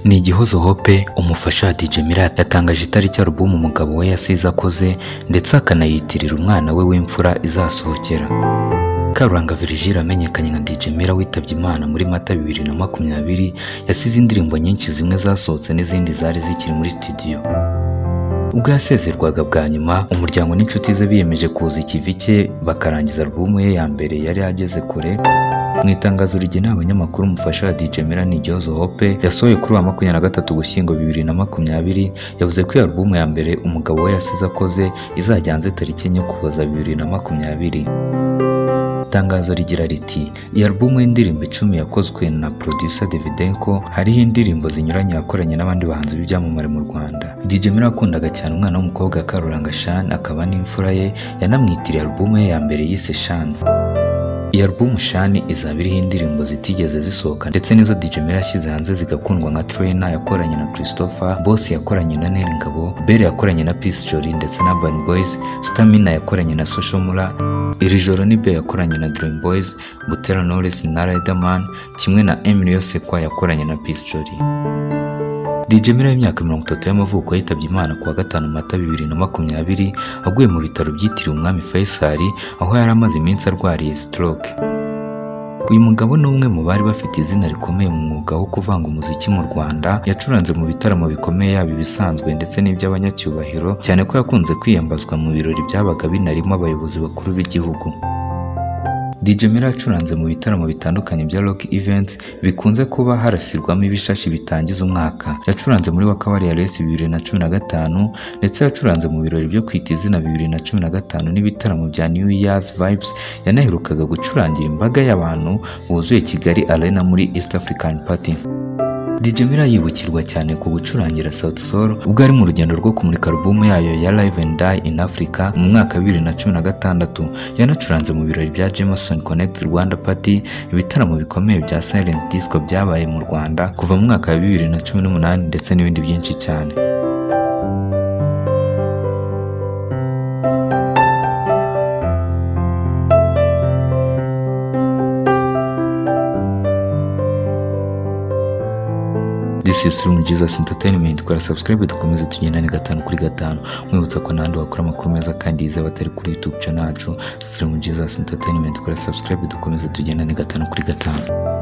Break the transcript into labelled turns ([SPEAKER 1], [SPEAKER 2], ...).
[SPEAKER 1] Ni Igihozo Hope umufasha wa DJ Mira yatangaje itariki album umugabo we yasize akoze ndetse akanayitirira umwana we w'imfura izasohokera. Karuranga Virgile amenyekanye nka DJ Mira witabye Imana muri Mata 2020 yasize indirimbo nyinshi zimwe zasohotse n'izindi zari zikiri muri studio. Ubwo yasezerwaga bwa nyuma umuryango n'inshuti ze biyemeje kuza ikivi cye bakarangiza album ye ya mbere yari ageze kure. Mu itangazo rigenewe abanyamakuru umufasha wa DJ Mira ni Igihozo Hope yasohoye kuri wa 23 Ugushyingo 2020 yavuze ko album ya mbere umugabo we yasize akoze izajya hanze tariki enye Ukuboza 2020. Itangazo rigira riti iyi album y'indirimbo 10 yakozwe na producer Davidenko hariho indirimbo zinyuranye yakoranye n'abandi bahanzi b'ibyamamare mu Rwanda. DJ Mira akundaga cyane umwana w'umukobwa Karuranga Shan akaba n'imfura ye yanamwitiriye album ye ya mbere yise Shan. Iyi album Shan izaba iriho indirimbo zitigeze zisohoka ndetse nizo DJ Mira yashyize hanze zigakundwa nka Trainer yakoranye na Christopher, Boss yakoranye na Neri Ngabo, Belle yakoranye na Peace Jolie ndetse na Urban Boys, Stamina yakoranye na Social Mula, Iri Joro ni Be yakoranye na Dream Boys, Butera Knowless na Riderman kimwe na Emily Yosekwa yakoranye na Peace Jolie. DJ Mira y'imyaka 30 y'amavuko yitabye Imana kuwa 5 Mata 2020 aguye mu bitaro byitiriwe Umwami Faisal aho yari amaze iminsi arwariye stroke. Uyu mugabo ni umwe mu bari bafite izina rikomeye mu mwuga wo kuvanga umuziki mu Rwanda, yacuranze mu bitaramo bikomeye yaba ibisanzwe ndetse n'iby'abanyacyubahiro, cyane ko yakunze kwiyambazwa mu birori byabaga binarimo abayobozi bakuru b'igihugu. DJ Mira yacuranze mu bitaramo bitandukanye bya rock events bikunze kuba harasirwamo ibishashi bitangiza umwaka. Yacuranze muri Wakawari ya Resi 2015 ndetse yacuranze mu birori byo kwita izina 2015 n'ibitaramo bya New Year's Vibes. Yanaherukaga gucurangira imbaga y'abantu buzuye Kigali Arena muri East African Party. DJ Mira yibukirwa cyane ku gucurangira Sauti Sol ubwo ari mu rugendo rwo kumurika album yayo ya Live and Die in Africa mu mwaka 2016. Yanacuranze mu birori bya Jameson Connect Rwanda Party, ibitaramo bikomeye bya Silent Disco byabaye mu Rwanda kuva mu mwaka wa 2018 ndetse n'ibindi byinshi cyane. This is Room Jesus Entertainment. Kora subscribe dukomeze tugendane 5 kuri 5. Mwibutsa ko nandi wakora amakuru meza kandi yize batari kuri YouTube channel yacu Room Jesus Entertainment. Kora subscribe dukomeze tugendane 5 kuri 5.